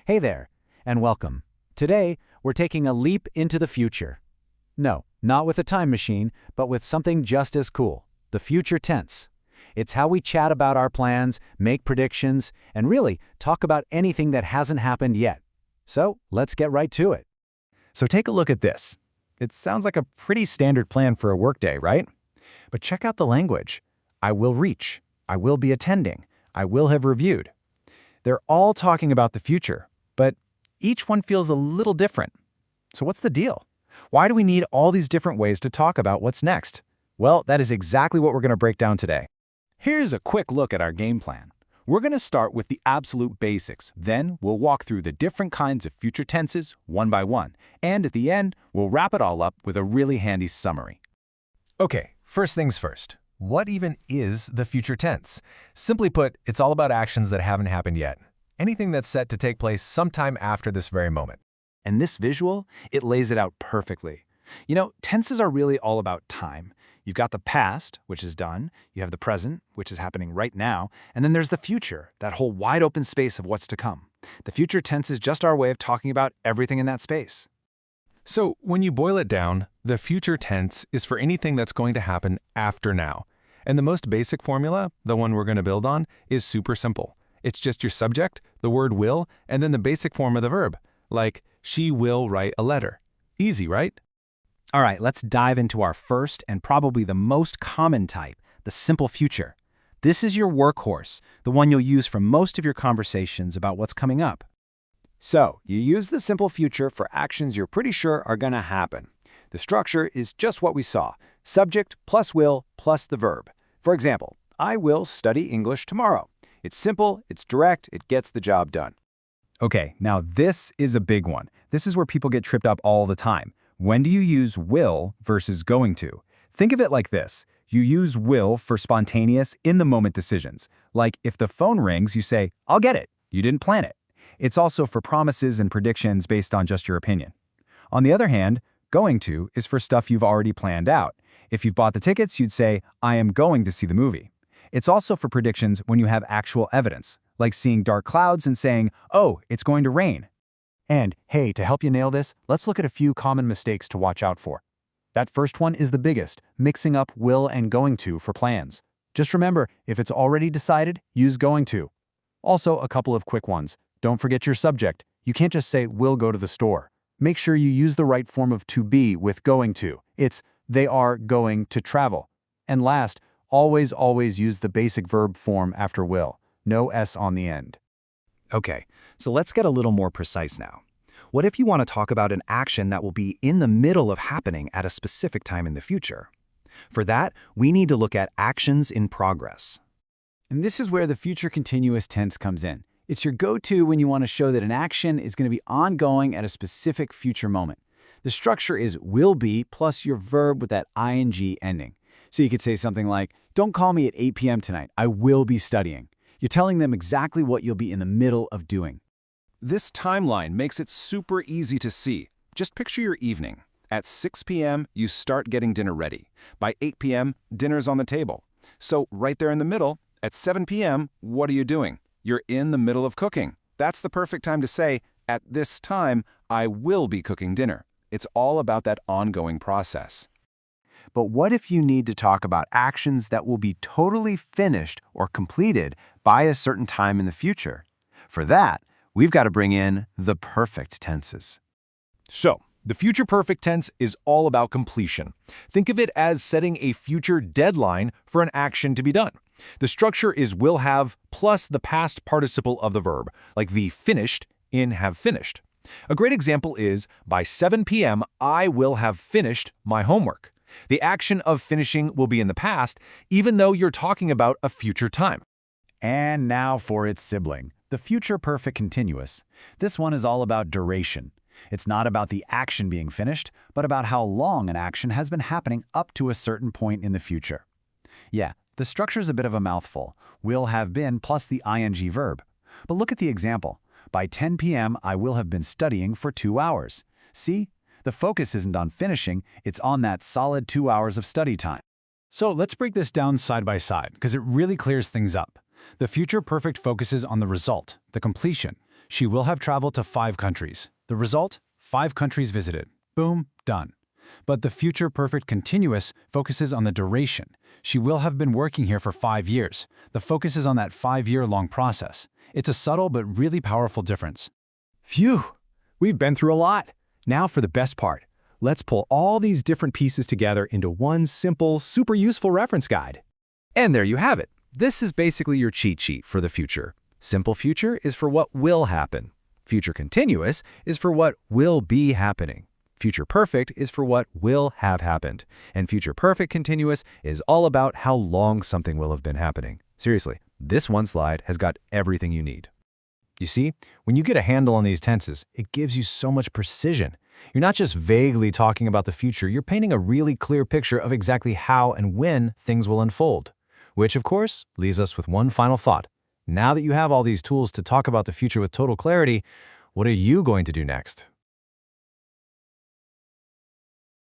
Hey there, and welcome. Today, we're taking a leap into the future. No, not with a time machine, but with something just as cool, the future tense. It's how we chat about our plans, make predictions, and really talk about anything that hasn't happened yet. So, let's get right to it. So take a look at this. It sounds like a pretty standard plan for a workday, right? But check out the language. I will reach. I will be attending. I will have reviewed. They're all talking about the future, but each one feels a little different. So what's the deal? Why do we need all these different ways to talk about what's next? Well, that is exactly what we're going to break down today. Here's a quick look at our game plan. We're going to start with the absolute basics. Then we'll walk through the different kinds of future tenses one by one. And at the end, we'll wrap it all up with a really handy summary. Okay, first things first. What even is the future tense? Simply put, it's all about actions that haven't happened yet. Anything that's set to take place sometime after this very moment. And this visual, it lays it out perfectly. You know, tenses are really all about time. You've got the past, which is done. You have the present, which is happening right now. And then there's the future, that whole wide open space of what's to come. The future tense is just our way of talking about everything in that space. So when you boil it down, the future tense is for anything that's going to happen after now. And the most basic formula, the one we're going to build on, is super simple. It's just your subject, the word will, and then the basic form of the verb, like she will write a letter. Easy, right? All right, let's dive into our first and probably the most common type, the simple future. This is your workhorse, the one you'll use for most of your conversations about what's coming up. So, you use the simple future for actions you're pretty sure are going to happen. The structure is just what we saw, subject plus will plus the verb. For example, I will study English tomorrow. It's simple, it's direct, it gets the job done. Okay, now this is a big one. This is where people get tripped up all the time. When do you use will versus going to? Think of it like this. You use will for spontaneous, in-the-moment decisions. Like if the phone rings, you say, I'll get it. You didn't plan it. It's also for promises and predictions based on just your opinion. On the other hand, going to is for stuff you've already planned out. If you've bought the tickets, you'd say, I am going to see the movie. It's also for predictions when you have actual evidence, like seeing dark clouds and saying, oh, it's going to rain. And, hey, to help you nail this, let's look at a few common mistakes to watch out for. That first one is the biggest, mixing up will and going to for plans. Just remember, if it's already decided, use going to. Also, a couple of quick ones. Don't forget your subject. You can't just say, will go to the store. Make sure you use the right form of to be with going to. It's, they are going to travel. And last, always use the basic verb form after will. No S on the end. Okay, so let's get a little more precise now. What if you want to talk about an action that will be in the middle of happening at a specific time in the future? For that, we need to look at actions in progress. And this is where the future continuous tense comes in. It's your go-to when you want to show that an action is going to be ongoing at a specific future moment. The structure is will be plus your verb with that ing ending. So you could say something like, don't call me at 8 p.m. tonight. I will be studying. You're telling them exactly what you'll be in the middle of doing. This timeline makes it super easy to see. Just picture your evening. At 6 p.m., you start getting dinner ready. By 8 p.m., dinner's on the table. So right there in the middle, at 7 p.m., what are you doing? You're in the middle of cooking. That's the perfect time to say, at this time, I will be cooking dinner. It's all about that ongoing process. But what if you need to talk about actions that will be totally finished or completed by a certain time in the future? For that, we've got to bring in the perfect tenses. So, the future perfect tense is all about completion. Think of it as setting a future deadline for an action to be done. The structure is will have plus the past participle of the verb, like the finished in have finished. A great example is, by 7 p.m., I will have finished my homework. The action of finishing will be in the past, even though you're talking about a future time. And now for its sibling, the future perfect continuous. This one is all about duration. It's not about the action being finished, but about how long an action has been happening up to a certain point in the future. Yeah, the structure's a bit of a mouthful. Will have been plus the ing verb. But look at the example. By 10 p.m., I will have been studying for 2 hours. See? The focus isn't on finishing, it's on that solid 2 hours of study time. So let's break this down side by side, because it really clears things up. The future perfect focuses on the result, the completion. She will have traveled to 5 countries. The result? 5 countries visited. Boom, done. But the future perfect continuous focuses on the duration. She will have been working here for 5 years. The focus is on that 5-year-long process. It's a subtle but really powerful difference. Phew! We've been through a lot. Now for the best part. Let's pull all these different pieces together into one simple, super useful reference guide. And there you have it. This is basically your cheat sheet for the future. Simple future is for what will happen. Future continuous is for what will be happening. Future perfect is for what will have happened. And future perfect continuous is all about how long something will have been happening. Seriously, this one slide has got everything you need. You see, when you get a handle on these tenses, it gives you so much precision. You're not just vaguely talking about the future, you're painting a really clear picture of exactly how and when things will unfold. Which, of course, leaves us with one final thought. Now that you have all these tools to talk about the future with total clarity, what are you going to do next?